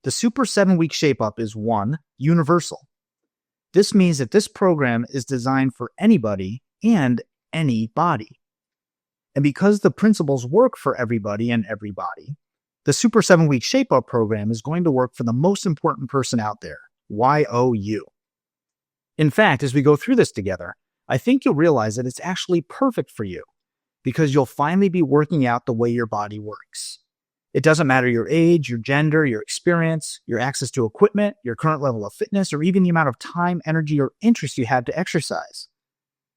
The Super 7-Week Shape Up is 1. Universal. This means that this program is designed for anybody and any body. And because the principles work for everybody and every body, the Super 7-Week Shape Up program is going to work for the most important person out there, you. In fact, as we go through this together, I think you'll realize that it's actually perfect for you because you'll finally be working out the way your body works. It doesn't matter your age, your gender, your experience, your access to equipment, your current level of fitness, or even the amount of time, energy, or interest you have to exercise.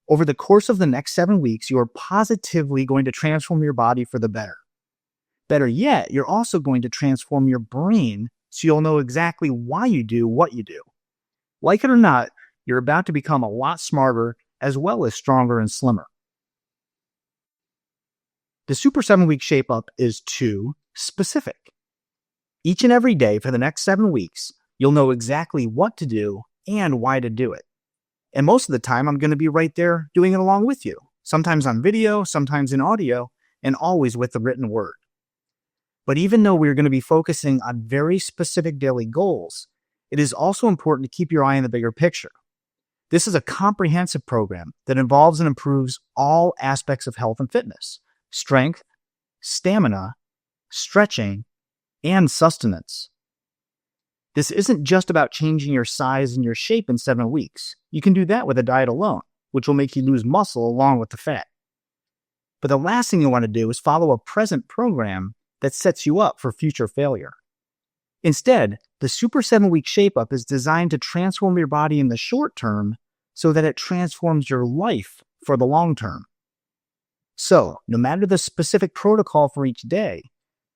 Over the course of the next 7 weeks, you are positively going to transform your body for the better. Better yet, you're also going to transform your brain so you'll know exactly why you do what you do. Like it or not, you're about to become a lot smarter as well as stronger and slimmer. The Super 7-Week Shape Up is 2. Specific. Each and every day for the next 7 weeks, you'll know exactly what to do and why to do it. And most of the time, I'm going to be right there doing it along with you, sometimes on video, sometimes in audio, and always with the written word. But even though we're going to be focusing on very specific daily goals, it is also important to keep your eye on the bigger picture. This is a comprehensive program that involves and improves all aspects of health and fitness: strength, stamina, stretching, and sustenance. This isn't just about changing your size and your shape in 7 weeks. You can do that with a diet alone, which will make you lose muscle along with the fat. But the last thing you want to do is follow a present program that sets you up for future failure. Instead, the Super 7-Week Shape Up is designed to transform your body in the short term so that it transforms your life for the long term. So, no matter the specific protocol for each day,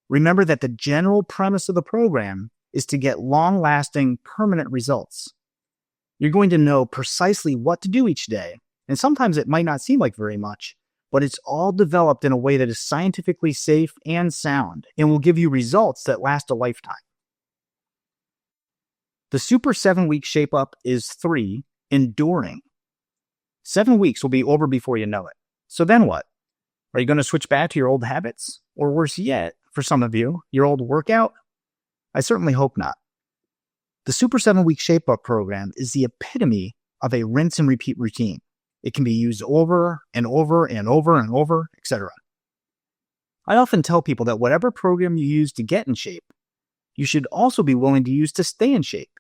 remember that the general premise of the program is to get long-lasting, permanent results. You're going to know precisely what to do each day, and sometimes it might not seem like very much, but it's all developed in a way that is scientifically safe and sound, and will give you results that last a lifetime. The Super 7-Week Shape Up is 3. Enduring. 7 weeks will be over before you know it. So then what? Are you going to switch back to your old habits? Or worse yet, for some of you, your old workout? I certainly hope not. The Super 7-Week Shape Up program is the epitome of a rinse and repeat routine. It can be used over and over and over and over, etc. I often tell people that whatever program you use to get in shape, you should also be willing to use to stay in shape.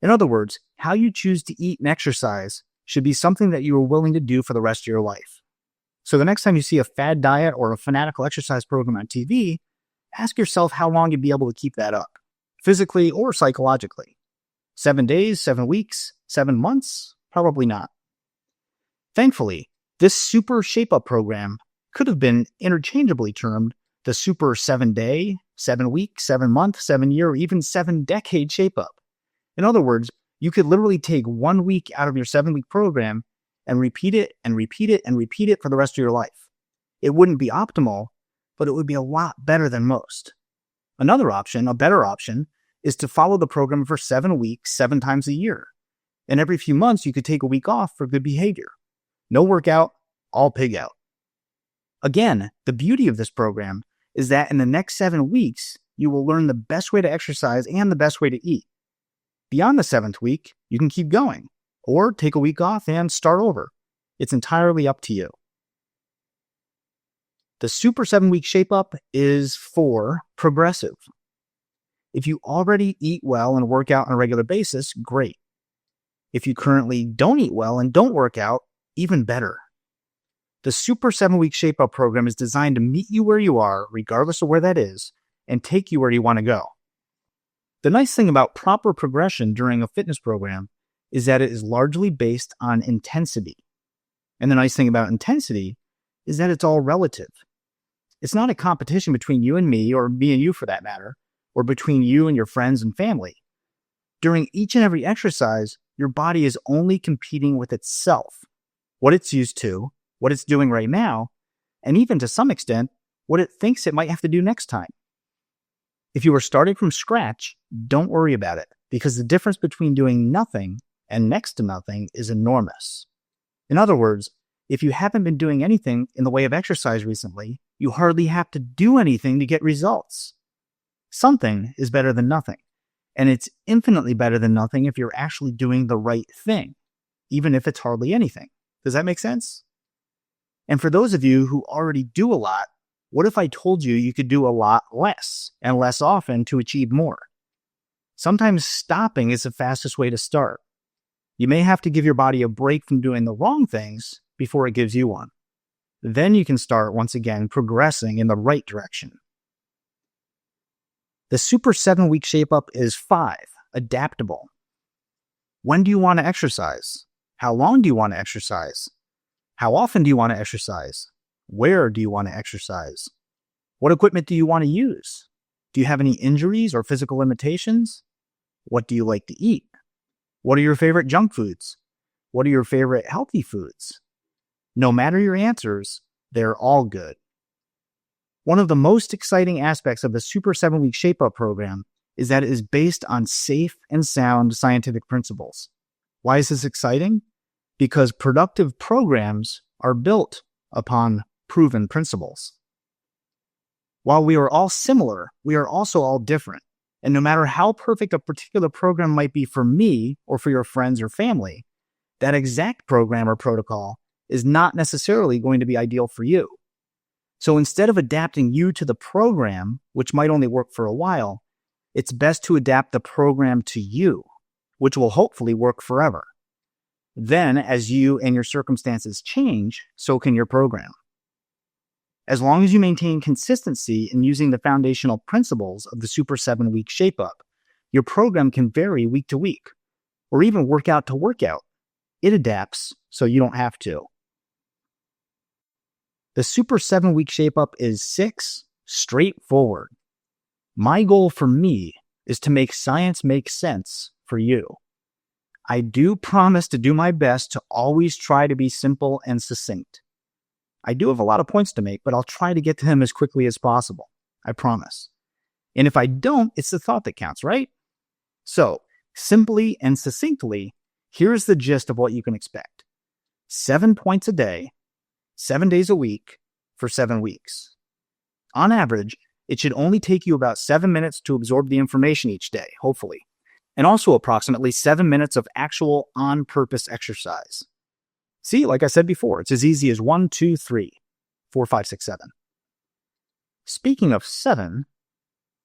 In other words, how you choose to eat and exercise should be something that you are willing to do for the rest of your life. So the next time you see a fad diet or a fanatical exercise program on TV, ask yourself how long you'd be able to keep that up, physically or psychologically. 7 days, 7 weeks, 7 months? Probably not. Thankfully, this Super Shape Up program could have been interchangeably termed the Super 7-Day, 7-Week, 7-Month, 7-Year, or even 7-Decade Shape Up. In other words, you could literally take 1 week out of your 7-week program and repeat it and repeat it and repeat it for the rest of your life. It wouldn't be optimal, but it would be a lot better than most. Another option, a better option, is to follow the program for 7 weeks, 7 times a year. And every few months, you could take a week off for good behavior. No workout, all pig out. Again, the beauty of this program is that in the next 7 weeks, you will learn the best way to exercise and the best way to eat. Beyond the 7th week, you can keep going, or take a week off and start over. It's entirely up to you. The Super 7-Week Shape Up is 4. Progressive. If you already eat well and work out on a regular basis, great. If you currently don't eat well and don't work out, even better. The Super 7-Week Shape Up program is designed to meet you where you are, regardless of where that is, and take you where you want to go. The nice thing about proper progression during a fitness program is that it is largely based on intensity. And the nice thing about intensity is that it's all relative. It's not a competition between you and me, or me and you for that matter, or between you and your friends and family. During each and every exercise, your body is only competing with itself, what it's used to, what it's doing right now, and even to some extent, what it thinks it might have to do next time. If you are starting from scratch, don't worry about it, because the difference between doing nothing and next to nothing is enormous. In other words, if you haven't been doing anything in the way of exercise recently, you hardly have to do anything to get results. Something is better than nothing, And it's infinitely better than nothing if you're actually doing the right thing, even if it's hardly anything. Does that make sense? And for those of you who already do a lot, what if I told you you could do a lot less and less often to achieve more? Sometimes stopping is the fastest way to start. You may have to give your body a break from doing the wrong things before it gives you one. Then you can start once again progressing in the right direction. The Super 7-Week Shape-Up is 5, adaptable. When do you want to exercise? How long do you want to exercise? How often do you want to exercise? Where do you want to exercise? What equipment do you want to use? Do you have any injuries or physical limitations? What do you like to eat? What are your favorite junk foods? What are your favorite healthy foods? No matter your answers, they're all good. One of the most exciting aspects of the Super 7-Week Shape-Up program is that it is based on safe and sound scientific principles. Why is this exciting? Because productive programs are built upon proven principles. While we are all similar, we are also all different. And no matter how perfect a particular program might be for me or for your friends or family, that exact program or protocol is not necessarily going to be ideal for you. So instead of adapting you to the program, which might only work for a while, it's best to adapt the program to you, which will hopefully work forever. Then, as you and your circumstances change, so can your program. As long as you maintain consistency in using the foundational principles of the Super 7-Week Shape-Up, your program can vary week to week, or even workout to workout. It adapts, so you don't have to. The Super 7-Week Shape-Up is 6, straightforward. My goal for me is to make science make sense for you. I do promise to do my best to always try to be simple and succinct. I do have a lot of points to make, but I'll try to get to them as quickly as possible. I promise. And if I don't, it's the thought that counts, right? So, simply and succinctly, here's the gist of what you can expect. 7 points a day, 7 days a week, for 7 weeks. On average, it should only take you about 7 minutes to absorb the information each day, hopefully, and also approximately 7 minutes of actual on-purpose exercise. See, like I said before, it's as easy as 1, 2, 3, 4, 5, 6, 7. Speaking of 7,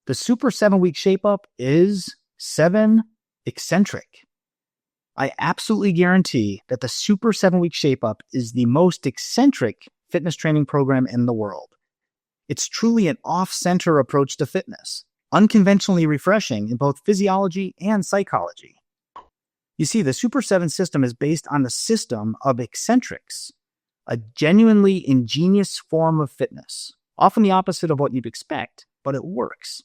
the Super 7-Week Shape-Up is 7 eccentric. I absolutely guarantee that the Super 7-Week Shape-Up is the most eccentric fitness training program in the world. It's truly an off-center approach to fitness, unconventionally refreshing in both physiology and psychology. You see, the Super 7 system is based on the system of eccentrics, a genuinely ingenious form of fitness, often the opposite of what you'd expect, but it works.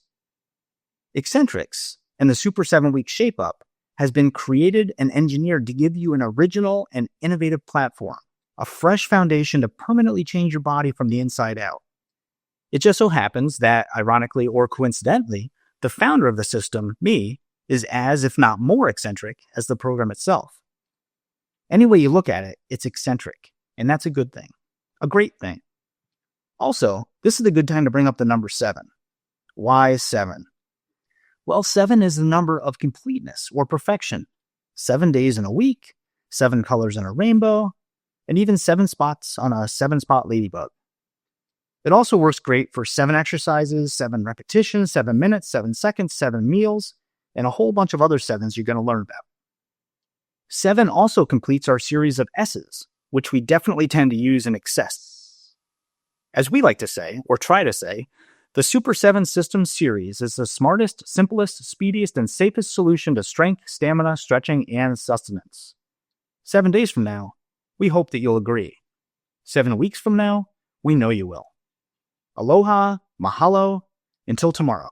Eccentrics and the Super 7-Week Shape-Up has been created and engineered to give you an original and innovative platform, a fresh foundation to permanently change your body from the inside out. It just so happens that, ironically or coincidentally, the founder of the system, me, is as, if not more eccentric, as the program itself. Any way you look at it, it's eccentric, and that's a good thing, a great thing. Also, this is a good time to bring up the number 7. Why 7? Well, 7 is the number of completeness or perfection. 7 days in a week, 7 colors in a rainbow, and even 7 spots on a 7-spot ladybug. It also works great for 7 exercises, 7 repetitions, 7 minutes, 7 seconds, 7 meals, and a whole bunch of other 7s you're going to learn about. 7 also completes our series of S's, which we definitely tend to use in excess. As we like to say, or try to say, the Super 7 System series is the smartest, simplest, speediest, and safest solution to strength, stamina, stretching, and sustenance. 7 days from now, we hope that you'll agree. 7 weeks from now, we know you will. Aloha, mahalo, until tomorrow.